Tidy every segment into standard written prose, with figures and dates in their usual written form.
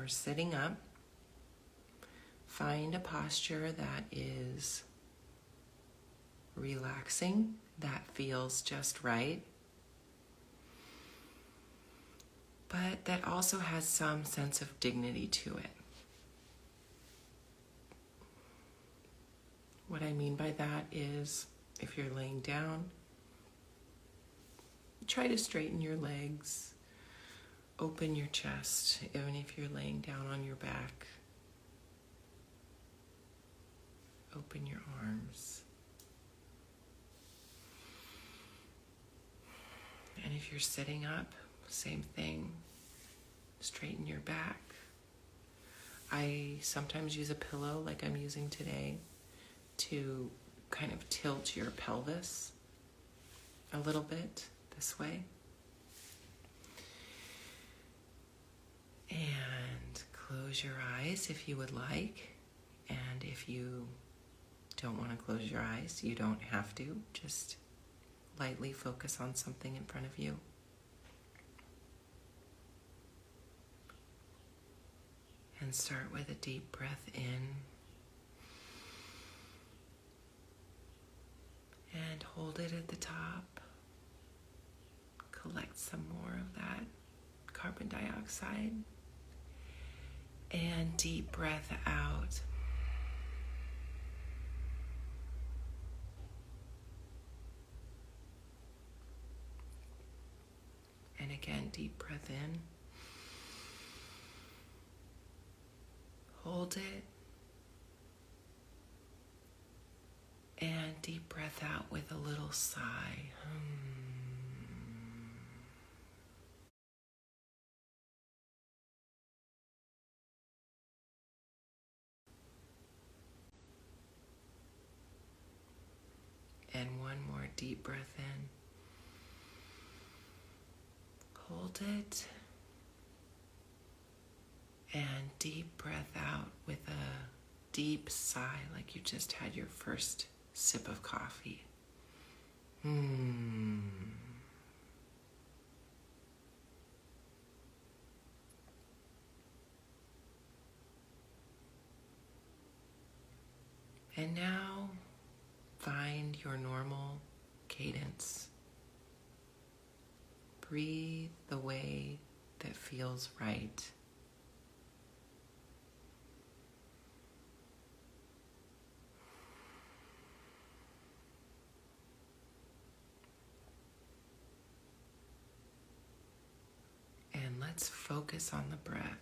sitting up, find a posture that is relaxing, that feels just right, but that also has some sense of dignity to it. What I mean by that is, if you're laying down, try to straighten your legs, open your chest, even if you're laying down on your back. Open your arms. And if you're sitting up, same thing. Straighten your back. I sometimes use a pillow like I'm using today to kind of tilt your pelvis a little bit this way. And close your eyes if you would like. And if you don't want to close your eyes, you don't have to. Just lightly focus on something in front of you. And start with a deep breath in. And hold it at the top. Collect some more of that carbon dioxide. And deep breath out. And again, deep breath in. Hold it. And deep breath out with a little sigh. And one more deep breath in. Hold it. And deep breath out with a deep sigh, like you just had your first sip of coffee. And now find your normal cadence. Breathe the way that feels right. And let's focus on the breath.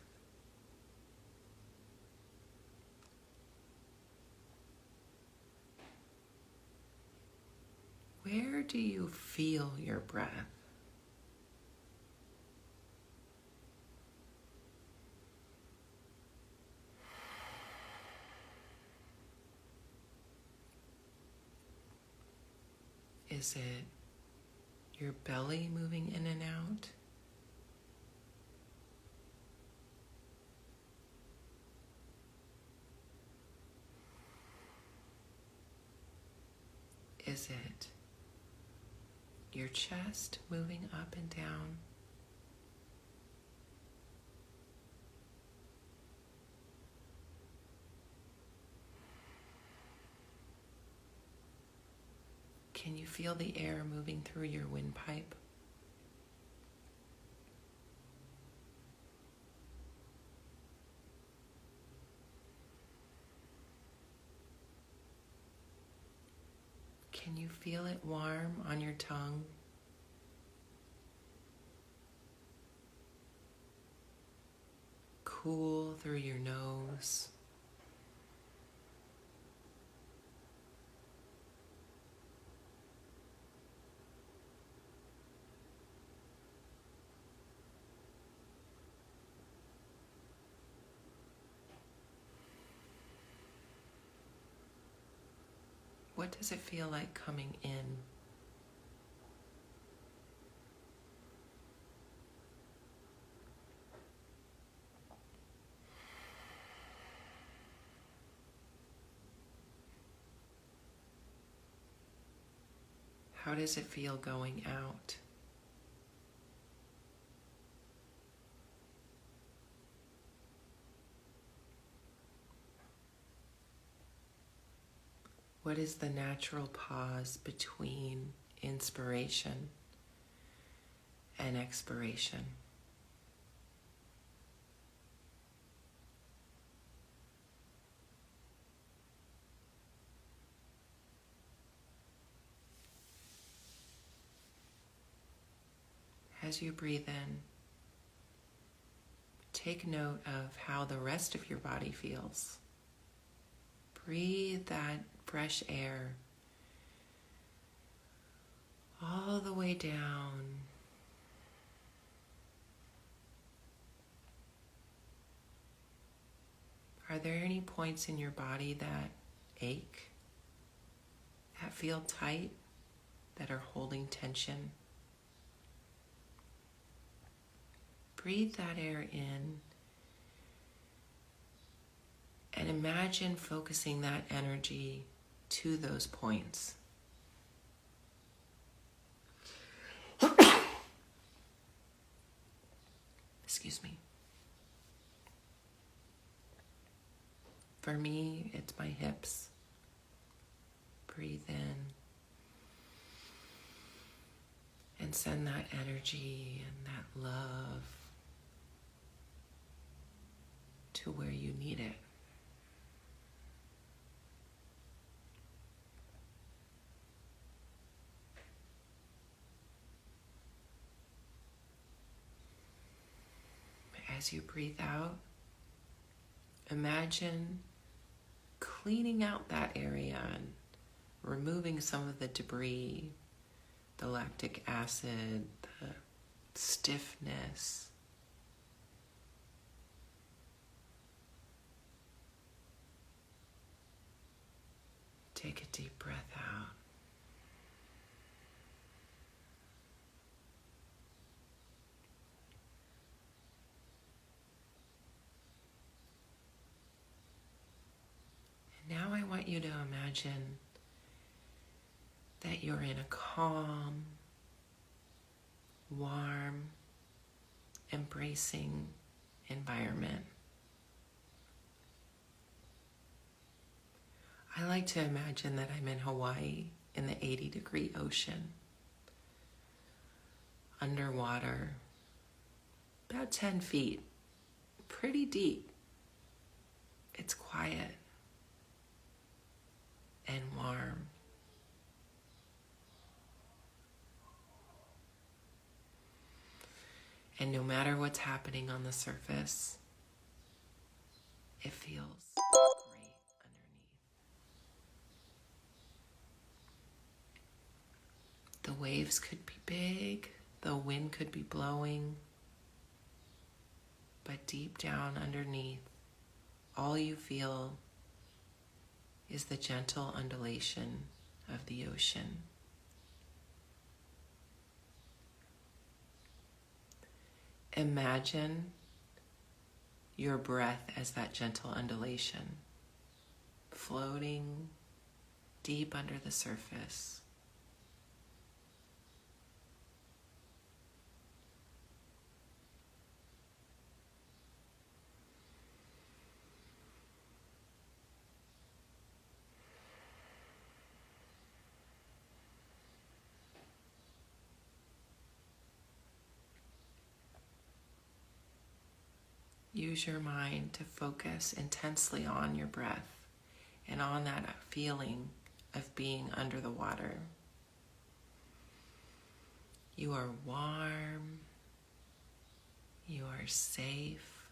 Where do you feel your breath? Is it your belly moving in and out? Is it your chest moving up and down? Can you feel the air moving through your windpipe? Can you feel it warm on your tongue? Cool through your nose? What does it feel like coming in? How does it feel going out? What is the natural pause between inspiration and expiration? As you breathe in, take note of how the rest of your body feels. Breathe that fresh air all the way down. Are there any points in your body that ache, that feel tight, that are holding tension? Breathe that air in and imagine focusing that energy to those points. Excuse me. For me, it's my hips. Breathe in and send that energy and that love to where you need it. As you breathe out, imagine cleaning out that area and removing some of the debris, the lactic acid, the stiffness. Take a deep breath out. And now I want you to imagine that you're in a calm, warm, embracing environment. I like to imagine that I'm in Hawaii in the 80-degree ocean, underwater, about 10 feet, pretty deep. It's quiet and warm. And no matter what's happening on the surface, it feels great underneath. The waves could be big, the wind could be blowing, but deep down underneath, all you feel is the gentle undulation of the ocean. Imagine your breath as that gentle undulation, floating deep under the surface. Use your mind to focus intensely on your breath and on that feeling of being under the water. You are warm. You are safe.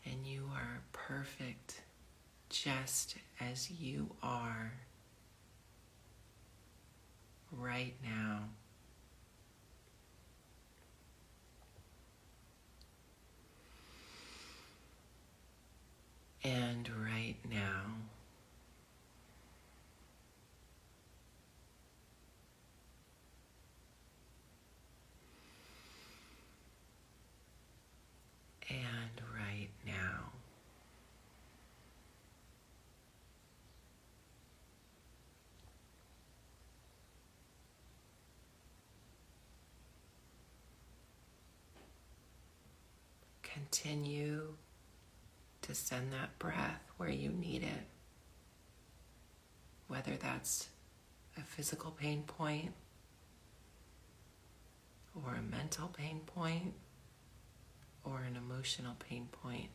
And you are perfect just as you are right now. And right now. And right now. Continue to to send that breath where you need it, whether that's a physical pain point or a mental pain point or an emotional pain point.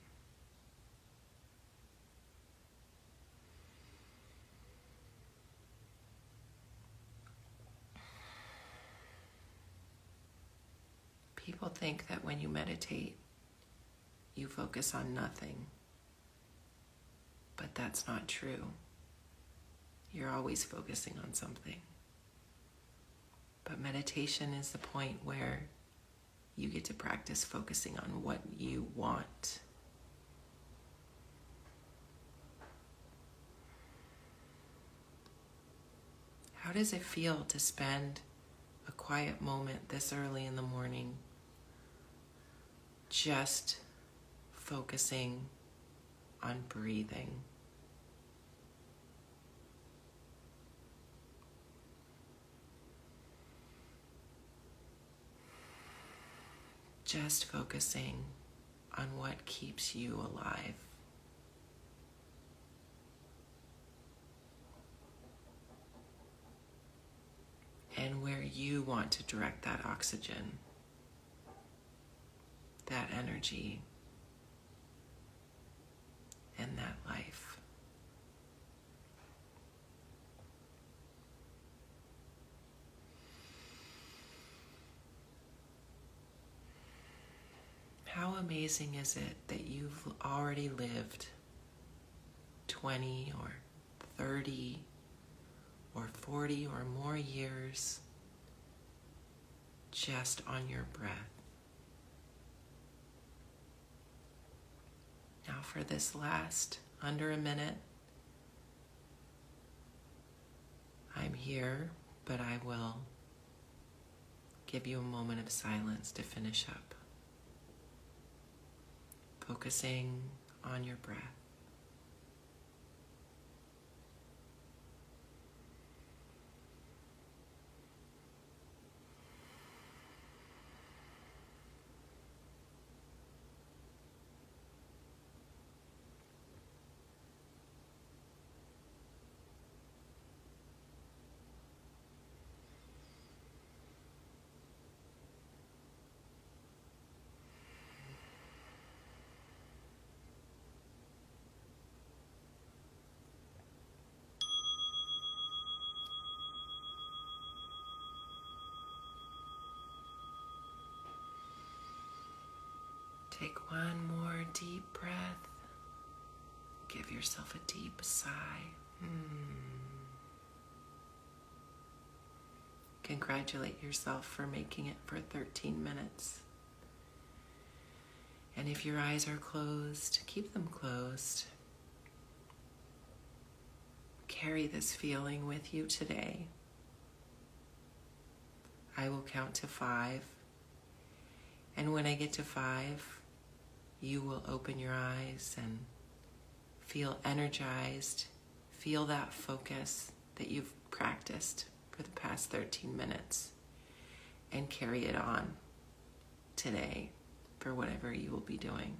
People think that when you meditate, you focus on nothing, but that's not true. You're always focusing on something. But meditation is the point where you get to practice focusing on what you want. How does it feel to spend a quiet moment this early in the morning just focusing on breathing? Just focusing on what keeps you alive. And where you want to direct that oxygen, that energy, and that life. How amazing is it that you've already lived 20 or 30 or 40 or more years just on your breath? Now for this last under a minute, I'm here, but I will give you a moment of silence to finish up. Focusing on your breath. Take one more deep breath. Give yourself a deep sigh. Congratulate yourself for making it for 13 minutes. And if your eyes are closed, keep them closed. Carry this feeling with you today. I will count to 5. And when I get to 5, you will open your eyes and feel energized. Feel that focus that you've practiced for the past 13 minutes and carry it on today for whatever you will be doing.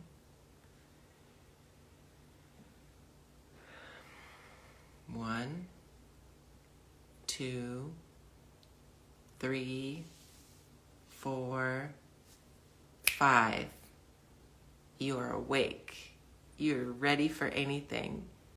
1, 2, 3, 4, 5. You are awake. You're ready for anything.